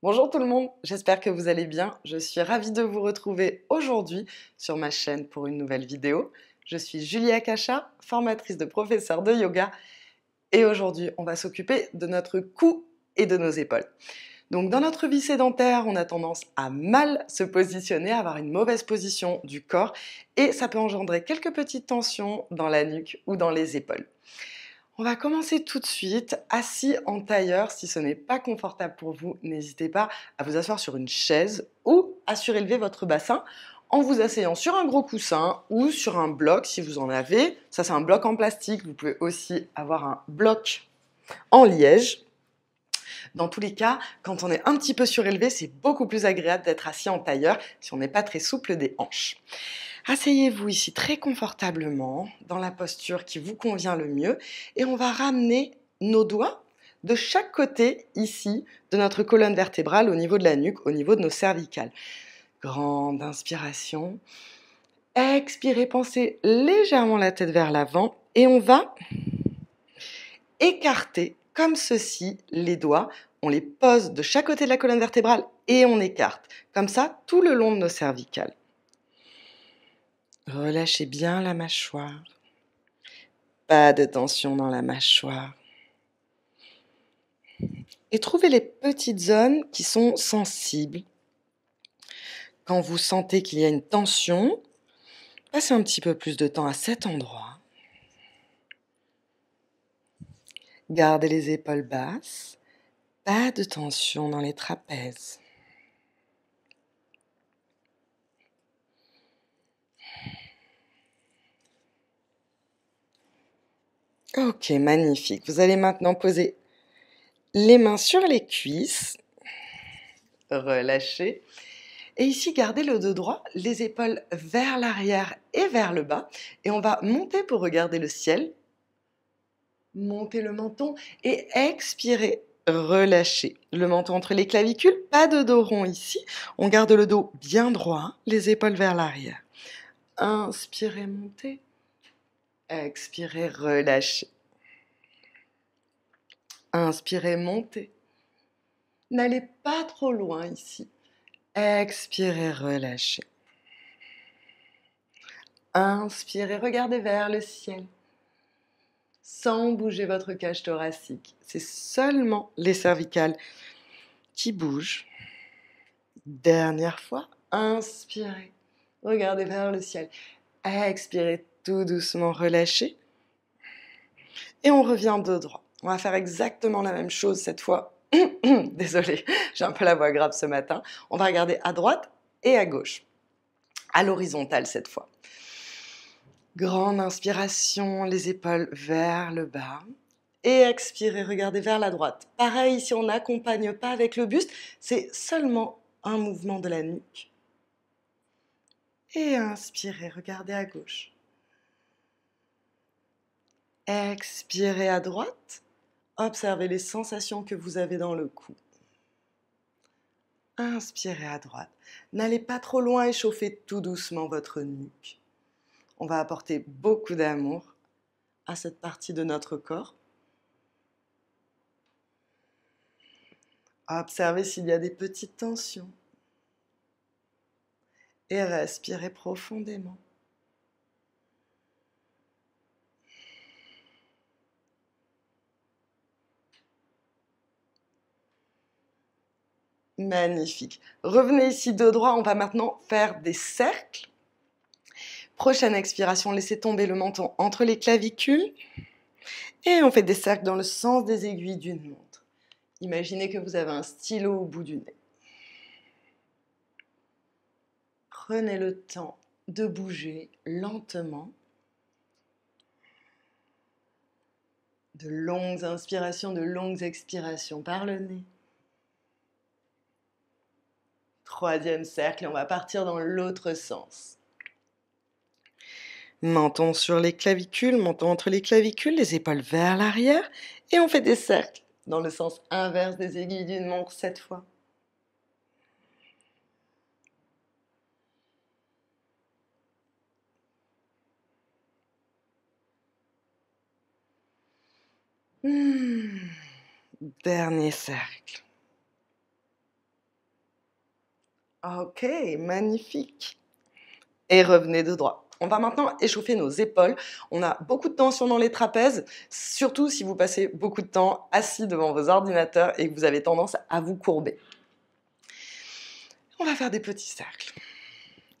Bonjour tout le monde, j'espère que vous allez bien. Je suis ravie de vous retrouver aujourd'hui sur ma chaîne pour une nouvelle vidéo. Je suis Julia Kacha, formatrice de professeur de yoga et aujourd'hui on va s'occuper de notre cou et de nos épaules. Donc dans notre vie sédentaire, on a tendance à mal se positionner, à avoir une mauvaise position du corps et ça peut engendrer quelques petites tensions dans la nuque ou dans les épaules. On va commencer tout de suite, assis en tailleur. Si ce n'est pas confortable pour vous, n'hésitez pas à vous asseoir sur une chaise ou à surélever votre bassin en vous asseyant sur un gros coussin ou sur un bloc si vous en avez. Ça, c'est un bloc en plastique. Vous pouvez aussi avoir un bloc en liège. Dans tous les cas, quand on est un petit peu surélevé, c'est beaucoup plus agréable d'être assis en tailleur si on n'est pas très souple des hanches. Asseyez-vous ici très confortablement, dans la posture qui vous convient le mieux, et on va ramener nos doigts de chaque côté ici de notre colonne vertébrale au niveau de la nuque, au niveau de nos cervicales. Grande inspiration. Expirez, pensez légèrement la tête vers l'avant et on va écarter comme ceci les doigts. On les pose de chaque côté de la colonne vertébrale et on écarte. Comme ça, tout le long de nos cervicales. Relâchez bien la mâchoire. Pas de tension dans la mâchoire. Et trouvez les petites zones qui sont sensibles. Quand vous sentez qu'il y a une tension, passez un petit peu plus de temps à cet endroit. Gardez les épaules basses. Pas de tension dans les trapèzes. Ok, magnifique. Vous allez maintenant poser les mains sur les cuisses. Relâchez. Et ici, gardez le dos droit, les épaules vers l'arrière et vers le bas. Et on va monter pour regarder le ciel. Montez le menton et expirez. Relâchez le menton entre les clavicules. Pas de dos rond ici. On garde le dos bien droit, les épaules vers l'arrière. Inspirez, montez. Expirez, relâchez. Inspirez, montez. N'allez pas trop loin ici. Expirez, relâchez. Inspirez, regardez vers le ciel. Sans bouger votre cage thoracique. C'est seulement les cervicales qui bougent. Dernière fois. Inspirez. Regardez vers le ciel. Expirez tout doucement, relâchez. Et on revient dos droit. On va faire exactement la même chose cette fois. Désolée, j'ai un peu la voix grave ce matin. On va regarder à droite et à gauche. À l'horizontale cette fois. Grande inspiration, les épaules vers le bas. Et expirez, regardez vers la droite. Pareil, si on n'accompagne pas avec le buste, c'est seulement un mouvement de la nuque. Et inspirez, regardez à gauche. Expirez à droite. Observez les sensations que vous avez dans le cou. Inspirez à droite. N'allez pas trop loin et chauffez tout doucement votre nuque. On va apporter beaucoup d'amour à cette partie de notre corps. Observez s'il y a des petites tensions. Et respirez profondément. Magnifique. Revenez ici dos droit, on va maintenant faire des cercles. Prochaine expiration, laissez tomber le menton entre les clavicules. Et on fait des cercles dans le sens des aiguilles d'une montre. Imaginez que vous avez un stylo au bout du nez. Prenez le temps de bouger lentement. De longues inspirations, de longues expirations par le nez. Troisième cercle et on va partir dans l'autre sens. Menton sur les clavicules, menton entre les clavicules, les épaules vers l'arrière. Et on fait des cercles dans le sens inverse des aiguilles d'une montre cette fois. Dernier cercle. Ok, magnifique. Et revenez de droit. On va maintenant échauffer nos épaules. On a beaucoup de tension dans les trapèzes, surtout si vous passez beaucoup de temps assis devant vos ordinateurs et que vous avez tendance à vous courber. On va faire des petits cercles.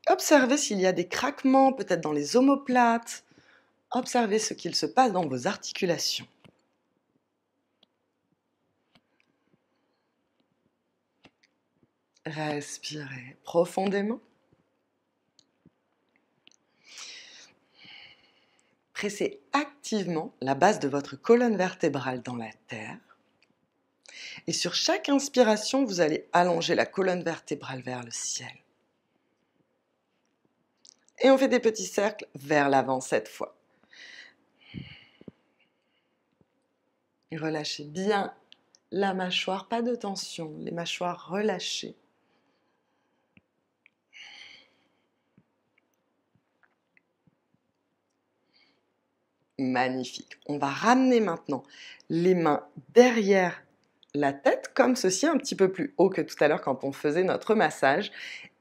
Observez s'il y a des craquements, peut-être dans les omoplates. Observez ce qu'il se passe dans vos articulations. Respirez profondément. Pressez activement la base de votre colonne vertébrale dans la terre. Et sur chaque inspiration, vous allez allonger la colonne vertébrale vers le ciel. Et on fait des petits cercles vers l'avant cette fois. Et relâchez bien la mâchoire, pas de tension, les mâchoires relâchées. Magnifique. On va ramener maintenant les mains derrière la tête, comme ceci, un petit peu plus haut que tout à l'heure quand on faisait notre massage.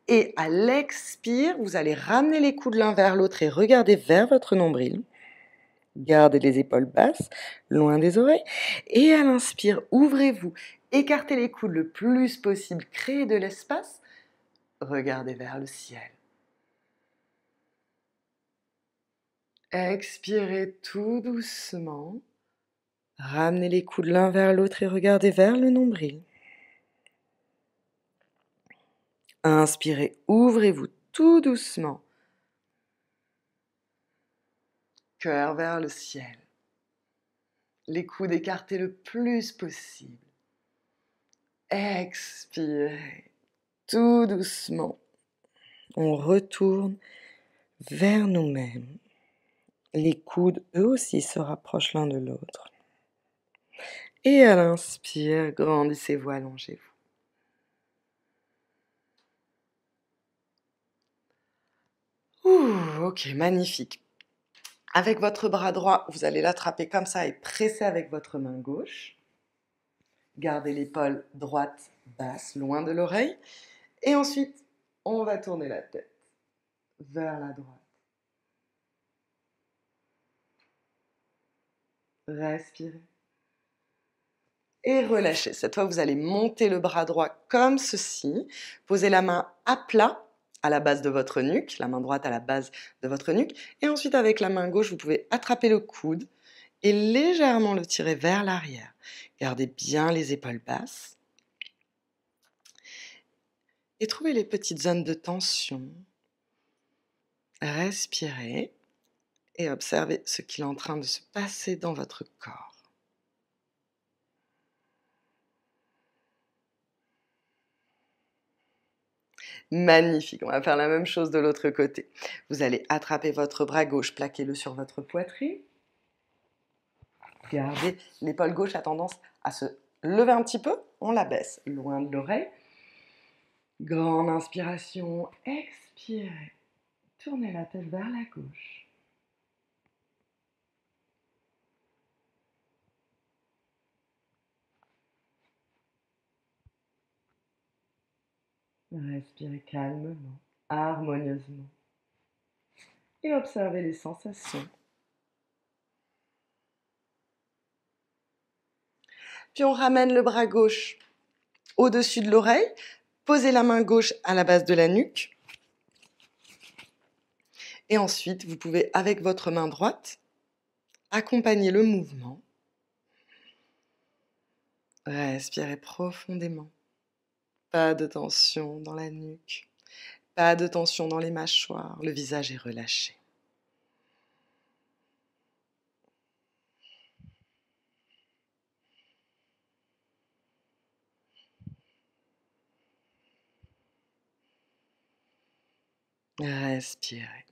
Et à l'expire, vous allez ramener les coudes l'un vers l'autre et regarder vers votre nombril. Gardez les épaules basses, loin des oreilles. Et à l'inspire, ouvrez-vous, écartez les coudes le plus possible, créez de l'espace. Regardez vers le ciel. Expirez tout doucement. Ramenez les coudes l'un vers l'autre et regardez vers le nombril. Inspirez, ouvrez-vous tout doucement. Cœur vers le ciel. Les coudes écartés le plus possible. Expirez tout doucement. On retourne vers nous-mêmes. Les coudes, eux aussi, se rapprochent l'un de l'autre. Et à l'inspire, grandissez-vous, allongez-vous. Ok, magnifique. Avec votre bras droit, vous allez l'attraper comme ça et presser avec votre main gauche. Gardez l'épaule droite basse, loin de l'oreille. Et ensuite, on va tourner la tête vers la droite. Respirez. Et relâchez. Cette fois, vous allez monter le bras droit comme ceci. Posez la main à plat à la base de votre nuque, la main droite à la base de votre nuque. Et ensuite, avec la main gauche, vous pouvez attraper le coude et légèrement le tirer vers l'arrière. Gardez bien les épaules basses. Et trouvez les petites zones de tension. Respirez et observez ce qu'il est en train de se passer dans votre corps. Magnifique, on va faire la même chose de l'autre côté. Vous allez attraper votre bras gauche, plaquez-le sur votre poitrine. Regardez, l'épaule gauche a tendance à se lever un petit peu, on la baisse, loin de l'oreille. Grande inspiration, expirez. Tournez la tête vers la gauche. Respirez calmement, harmonieusement. Et observez les sensations. Puis on ramène le bras gauche au-dessus de l'oreille. Posez la main gauche à la base de la nuque. Et ensuite, vous pouvez, avec votre main droite, accompagner le mouvement. Respirez profondément. Pas de tension dans la nuque. Pas de tension dans les mâchoires. Le visage est relâché. Respirez.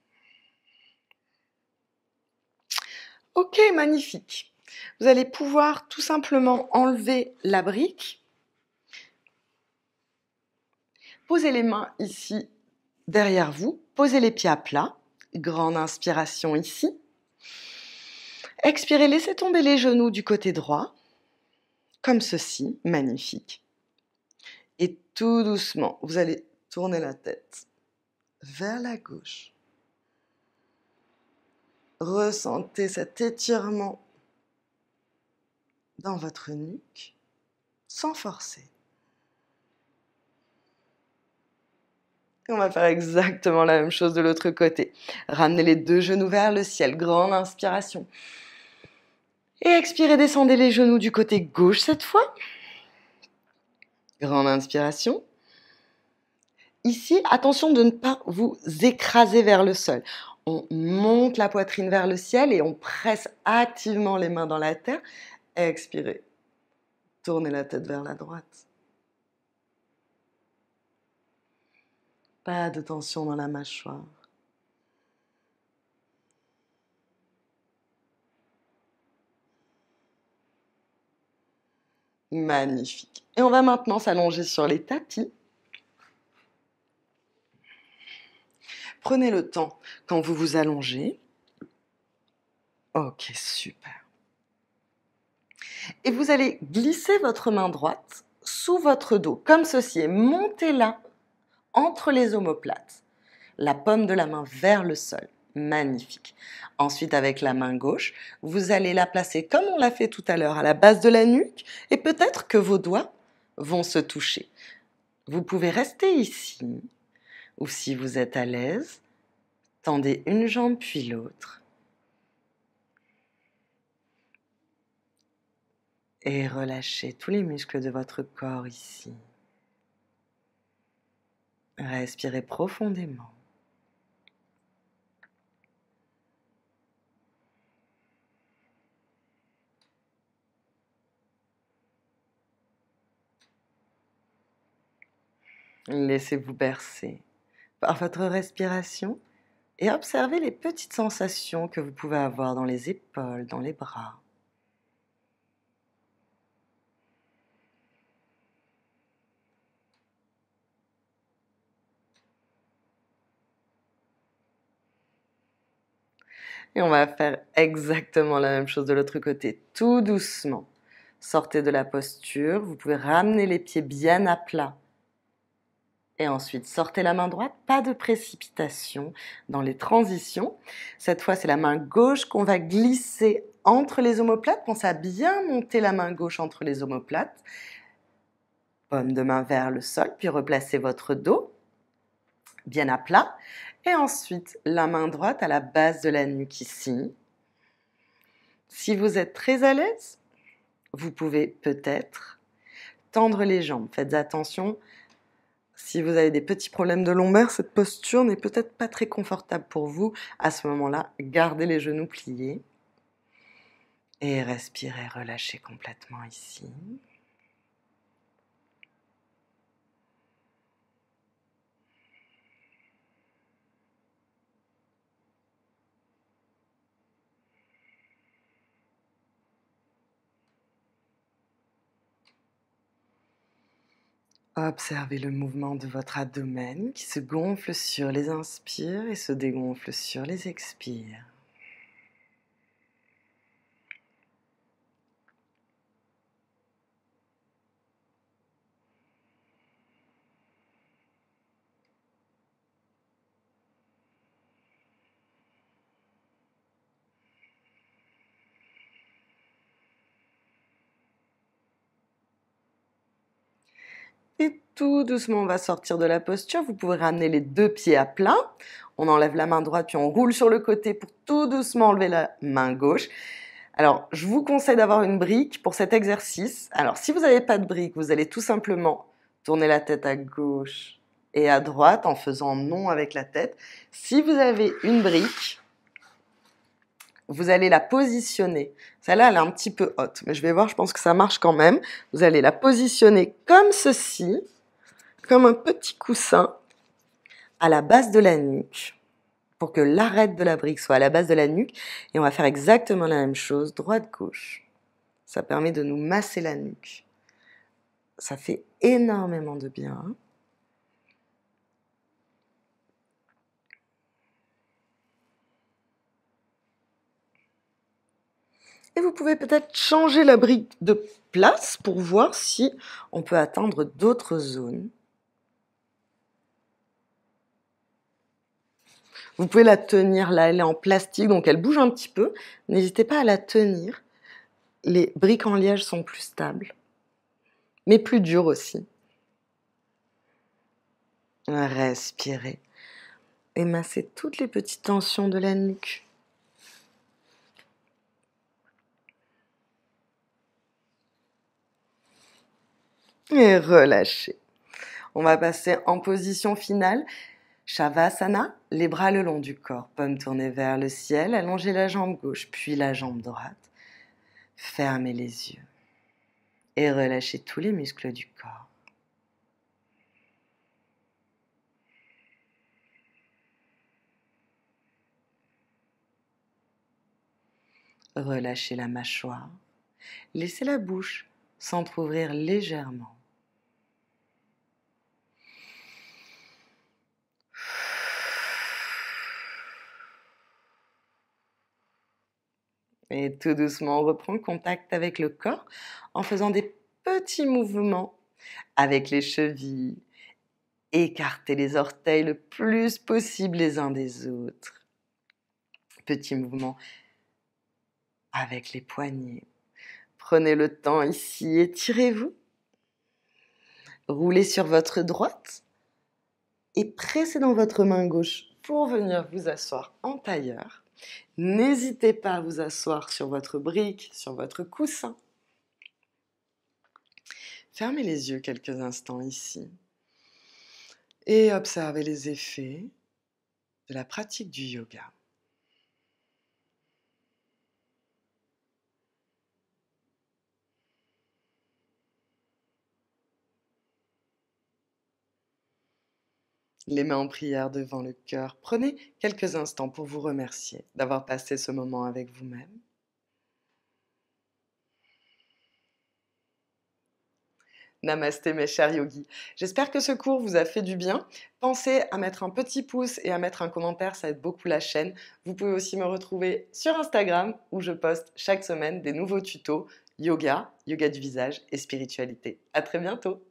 Ok, magnifique. Vous allez pouvoir tout simplement enlever la brique. Posez les mains ici derrière vous. Posez les pieds à plat. Grande inspiration ici. Expirez, laissez tomber les genoux du côté droit. Comme ceci, magnifique. Et tout doucement, vous allez tournez la tête vers la gauche. Ressentez cet étirement dans votre nuque, sans forcer. Et on va faire exactement la même chose de l'autre côté. Ramenez les deux genoux vers le ciel, grande inspiration. Et expirez, descendez les genoux du côté gauche cette fois. Grande inspiration. Ici, attention de ne pas vous écraser vers le sol. On monte la poitrine vers le ciel et on presse activement les mains dans la terre. Expirez. Tournez la tête vers la droite. Pas de tension dans la mâchoire. Magnifique. Et on va maintenant s'allonger sur les tapis. Prenez le temps quand vous vous allongez. Ok, super. Et vous allez glisser votre main droite sous votre dos, comme ceci, et montez-la entre les omoplates. La paume de la main vers le sol. Magnifique. Ensuite, avec la main gauche, vous allez la placer comme on l'a fait tout à l'heure, à la base de la nuque, et peut-être que vos doigts vont se toucher. Vous pouvez rester ici, ou si vous êtes à l'aise, tendez une jambe puis l'autre. Et relâchez tous les muscles de votre corps ici. Respirez profondément. Laissez-vous bercer par votre respiration et observez les petites sensations que vous pouvez avoir dans les épaules, dans les bras. Et on va faire exactement la même chose de l'autre côté, tout doucement. Sortez de la posture, vous pouvez ramener les pieds bien à plat. Et ensuite, sortez la main droite, pas de précipitation dans les transitions. Cette fois, c'est la main gauche qu'on va glisser entre les omoplates. Pensez à bien monter la main gauche entre les omoplates. Paume de main vers le sol, puis replacez votre dos bien à plat. Et ensuite, la main droite à la base de la nuque ici. Si vous êtes très à l'aise, vous pouvez peut-être tendre les jambes. Faites attention, si vous avez des petits problèmes de lombaire, cette posture n'est peut-être pas très confortable pour vous. À ce moment-là, gardez les genoux pliés. Et respirez, relâchez complètement ici. Observez le mouvement de votre abdomen qui se gonfle sur les inspires et se dégonfle sur les expires. Et tout doucement, on va sortir de la posture. Vous pouvez ramener les deux pieds à plat. On enlève la main droite, puis on roule sur le côté pour tout doucement enlever la main gauche. Alors, je vous conseille d'avoir une brique pour cet exercice. Alors, si vous n'avez pas de brique, vous allez tout simplement tourner la tête à gauche et à droite en faisant non avec la tête. Si vous avez une brique, vous allez la positionner. Celle-là, elle est un petit peu haute, mais je vais voir, je pense que ça marche quand même. Vous allez la positionner comme ceci, comme un petit coussin à la base de la nuque, pour que l'arête de la brique soit à la base de la nuque. Et on va faire exactement la même chose, droite-gauche. Ça permet de nous masser la nuque. Ça fait énormément de bien. Et vous pouvez peut-être changer la brique de place pour voir si on peut atteindre d'autres zones. Vous pouvez la tenir, là, elle est en plastique, donc elle bouge un petit peu. N'hésitez pas à la tenir. Les briques en liège sont plus stables, mais plus dures aussi. Respirez et massez toutes les petites tensions de la nuque. Et relâchez. On va passer en position finale. Shavasana, les bras le long du corps, paume tournée vers le ciel, allongez la jambe gauche, puis la jambe droite. Fermez les yeux et relâchez tous les muscles du corps. Relâchez la mâchoire. Laissez la bouche s'entrouvrir légèrement. Et tout doucement, on reprend contact avec le corps en faisant des petits mouvements avec les chevilles. Écartez les orteils le plus possible les uns des autres. Petits mouvements avec les poignets. Prenez le temps ici, étirez-vous. Roulez sur votre droite et pressez dans votre main gauche pour venir vous asseoir en tailleur. N'hésitez pas à vous asseoir sur votre brique, sur votre coussin. Fermez les yeux quelques instants ici et observez les effets de la pratique du yoga. Les mains en prière devant le cœur. Prenez quelques instants pour vous remercier d'avoir passé ce moment avec vous-même. Namasté mes chers yogis. J'espère que ce cours vous a fait du bien. Pensez à mettre un petit pouce et à mettre un commentaire, ça aide beaucoup la chaîne. Vous pouvez aussi me retrouver sur Instagram où je poste chaque semaine des nouveaux tutos yoga, yoga du visage et spiritualité. À très bientôt.